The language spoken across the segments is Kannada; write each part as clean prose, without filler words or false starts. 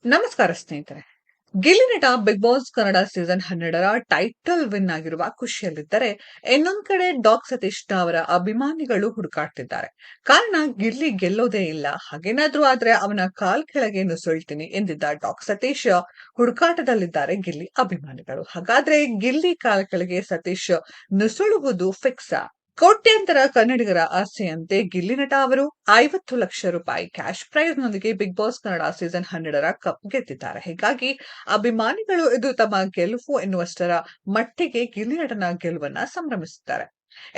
ನಮಸ್ಕಾರ ಸ್ನೇಹಿತರೆ. Gilli Nata Bigg Boss Kannada season 12ರ ಟೈಟಲ್ ವಿನ್ ಆಗಿರುವ ಖುಷಿಯಲ್ಲಿದ್ದರೆ, ಇನ್ನೊಂದ್ ಕಡೆ ಡಾಗ್ ಸತೀಶ್ ಅವರ ಅಭಿಮಾನಿಗಳು ಹುಡುಕಾಡ್ತಿದ್ದಾರೆ. ಕಾರಣ ಗಿಲ್ಲಿ ಗೆಲ್ಲೋದೇ ಇಲ್ಲ, ಹಾಗೇನಾದ್ರೂ ಆದ್ರೆ ಅವನ ಕಾಲ್ ಕೆಳಗೆ ನುಸುಳ್ತೀನಿ ಎಂದಿದ್ದ ಡಾಗ್ ಸತೀಶ್ ಹುಡುಕಾಟದಲ್ಲಿದ್ದಾರೆ ಗಿಲ್ಲಿ ಅಭಿಮಾನಿಗಳು. ಹಾಗಾದ್ರೆ ಗಿಲ್ಲಿ ಕಾಲ್ ಕೆಳಗೆ ಸತೀಶ್ ನುಸುಳುವುದು ಫಿಕ್ಸಾ? ಕೋಟ್ಯಾಂತರ ಕನ್ನಡಿಗರ ಆಸೆಯಂತೆ ಗಿಲ್ಲಿ ನಟ ಅವರು 50 ಲಕ್ಷ ರೂಪಾಯಿ ಕ್ಯಾಶ್ ಪ್ರೈಸ್‌ನೊಂದಿಗೆ ಬಿಗ್ ಬಾಸ್ ಕನ್ನಡ ಸೀಸನ್ 12ರ ಕಪ್ ಗೆದ್ದಿದ್ದಾರೆ. ಹೀಗಾಗಿ ಅಭಿಮಾನಿಗಳು ಇದು ತಮ್ಮ ಗೆಲುವು ಎನ್ನುವಷ್ಟರ ಮಟ್ಟಿಗೆ ಗಿಲ್ಲಿ ನಟನ ಗೆಲುವನ್ನ ಸಂಭ್ರಮಿಸುತ್ತಾರೆ.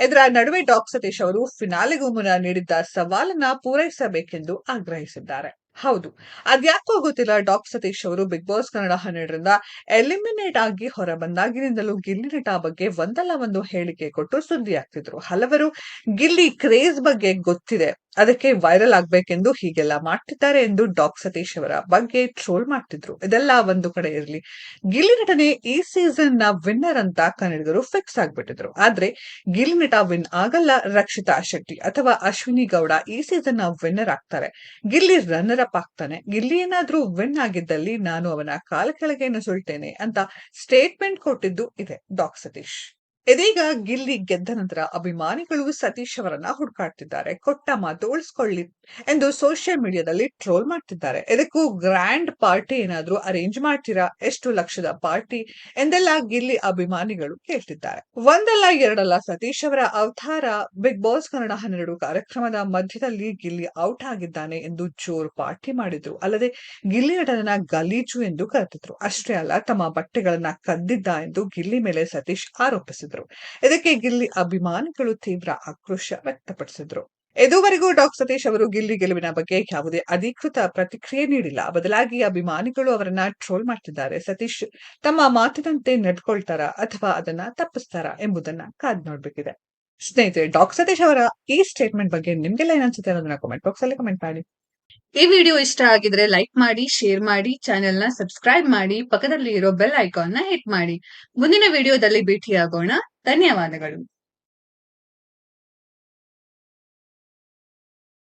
ಇದರ ನಡುವೆ ಡಾಗ್ ಸತೀಶ್ ಅವರು ಫಿನಾಲೆಗೂ ಮುನ್ನ ನೀಡಿದ್ದ ಸವಾಲನ್ನ ಪೂರೈಸಬೇಕೆಂದು ಆಗ್ರಹಿಸಿದ್ದಾರೆ. ಹೌದು, ಅದ್ಯಾಕೋ ಗೊತ್ತಿಲ್ಲ, ಡಾಗ್ ಸತೀಶ್ ಅವರು ಬಿಗ್ ಬಾಸ್ ಕನ್ನಡ 12ರಿಂದ ಎಲಿಮಿನೇಟ್ ಆಗಿ ಹೊರಬಂದಾಗಿನಿಂದಲೂ ಗಿಲ್ಲಿ ನಟ ಬಗ್ಗೆ ಒಂದಲ್ಲ ಒಂದು ಹೇಳಿಕೆ ಕೊಟ್ಟು ಸುದ್ದಿಯಾಗ್ತಿದ್ರು. ಹಲವರು ಗಿಲ್ಲಿ ಕ್ರೇಜ್ ಬಗ್ಗೆ ಗೊತ್ತಿದೆ, ಅದಕ್ಕೆ ವೈರಲ್ ಆಗ್ಬೇಕೆಂದು ಹೀಗೆಲ್ಲ ಮಾಡ್ತಿದ್ದಾರೆ ಎಂದು ಡಾಗ್ ಸತೀಶ್ ಅವರ ಬಗ್ಗೆ ಟ್ರೋಲ್ ಮಾಡ್ತಿದ್ರು. ಇದೆಲ್ಲ ಒಂದು ಕಡೆ ಇರಲಿ, ಗಿಲ್ಲಿ ನಟನೆ ಈ ಸೀಸನ್ ನ ವಿನ್ನರ್ ಅಂತ ಕನ್ನಡಿಗರು ಫಿಕ್ಸ್ ಆಗ್ಬಿಟ್ಟಿದ್ರು. ಆದ್ರೆ ಗಿಲ್ಲಿ ನಟ ವಿನ್ ಆಗಲ್ಲ, ರಕ್ಷಿತಾ ಶೆಟ್ಟಿ ಅಥವಾ ಅಶ್ವಿನಿ ಗೌಡ ಈ ಸೀಸನ್ ನ ವಿನ್ನರ್ ಆಗ್ತಾರೆ. ಗಿಲ್ಲಿ ರನ್ನರ್ ಅಪ್ ಆಗ್ತಾನೆ. ಗಿಲ್ಲಿ ಏನಾದ್ರೂ ವಿನ್ ಆಗಿದ್ದಲ್ಲಿ ನಾನು ಅವನ ಕಾಲ ಕೆಳಗೆ ನುಸುಳ್ತೇನೆ ಅಂತ ಸ್ಟೇಟ್ಮೆಂಟ್ ಕೊಟ್ಟಿದ್ದು ಇದೆ ಡಾಗ್ ಸತೀಶ್. ಇದೀಗ ಗಿಲ್ಲಿ ಗೆದ್ದ ನಂತರ ಅಭಿಮಾನಿಗಳು ಸತೀಶ್ ಅವರನ್ನ ಹುಡುಕಾಡ್ತಿದ್ದಾರೆ. ಕೊಟ್ಟ ಮಾತು ಉಳಿಸ್ಕೊಳ್ಳಿ ಎಂದು ಸೋಷಿಯಲ್ ಮೀಡಿಯಾದಲ್ಲಿ ಟ್ರೋಲ್ ಮಾಡ್ತಿದ್ದಾರೆ. ಇದಕ್ಕೂ ಗ್ರ್ಯಾಂಡ್ ಪಾರ್ಟಿ ಏನಾದ್ರೂ ಅರೇಂಜ್ ಮಾಡ್ತೀರಾ? ಎಷ್ಟು ಲಕ್ಷದ ಪಾರ್ಟಿ ಎಂದೆಲ್ಲ ಗಿಲ್ಲಿ ಅಭಿಮಾನಿಗಳು ಕೇಳ್ತಿದ್ದಾರೆ. ಒಂದಲ್ಲ ಎರಡಲ್ಲ, ಸತೀಶ್ ಅವರ ಅವತಾರ ಬಿಗ್ ಬಾಸ್ ಕನ್ನಡ 12 ಕಾರ್ಯಕ್ರಮದ ಮಧ್ಯದಲ್ಲಿ ಗಿಲ್ಲಿ ಔಟ್ ಆಗಿದ್ದಾನೆ ಎಂದು ಜೋರು ಪಾರ್ಟಿ ಮಾಡಿದ್ರು. ಅಲ್ಲದೆ ಗಿಲ್ಲಿ ನಟನನ್ನ ಗಲೀಜು ಎಂದು ಕರೆದಿದ್ರು. ಅಷ್ಟೇ ಅಲ್ಲ, ತಮ್ಮ ಬಟ್ಟೆಗಳನ್ನ ಕದ್ದಿದ್ದ ಎಂದು ಗಿಲ್ಲಿ ಮೇಲೆ ಸತೀಶ್ ಆರೋಪಿಸಿದ್ರು. ಇದಕ್ಕೆ ಗಿಲ್ಲಿ ಅಭಿಮಾನಿಗಳು ತೀವ್ರ ಆಕ್ರೋಶ ವ್ಯಕ್ತಪಡಿಸಿದ್ರು. ಇದುವರೆಗೂ ಡಾಗ್ ಸತೀಶ್ ಅವರು ಗಿಲ್ಲಿ ಗೆಲುವಿನ ಬಗ್ಗೆ ಯಾವುದೇ ಅಧಿಕೃತ ಪ್ರತಿಕ್ರಿಯೆ ನೀಡಿಲ್ಲ. ಬದಲಾಗಿ ಅಭಿಮಾನಿಗಳು ಅವರನ್ನ ಟ್ರೋಲ್ ಮಾಡ್ತಿದ್ದಾರೆ. ಸತೀಶ್ ತಮ್ಮ ಮಾತಿನಂತೆ ನಡ್ಕೊಳ್ತಾರಾ ಅಥವಾ ಅದನ್ನ ತಪ್ಪಿಸ್ತಾರಾ ಎಂಬುದನ್ನ ಕಾದ್ ನೋಡ್ಬೇಕಿದೆ. ಸ್ನೇಹಿತರೆ, ಡಾಗ್ ಸತೀಶ್ ಅವರ ಈ ಸ್ಟೇಟ್ಮೆಂಟ್ ಬಗ್ಗೆ ನಿಮ್ಗೆಲ್ಲ ಏನನ್ಸುತ್ತೆ ಅನ್ನೋದನ್ನ ಕಾಮೆಂಟ್ ಬಾಕ್ಸ್ ಅಲ್ಲಿ ಕಮೆಂಟ್ ಮಾಡಿ. ಈ ವಿಡಿಯೋ ಇಷ್ಟ ಆಗಿದ್ರೆ ಲೈಕ್ ಮಾಡಿ, ಶೇರ್ ಮಾಡಿ, ಚಾನೆಲ್ ನ ಸಬ್ಸ್ಕ್ರೈಬ್ ಮಾಡಿ, ಪಕ್ಕದಲ್ಲಿ ಇರೋ ಬೆಲ್ ಐಕಾನ್ ನ ಹಿಟ್ ಮಾಡಿ. ಮುಂದಿನ ವಿಡಿಯೋದಲ್ಲಿ ಭೇಟಿಯಾಗೋಣ. ಧನ್ಯವಾದಗಳು.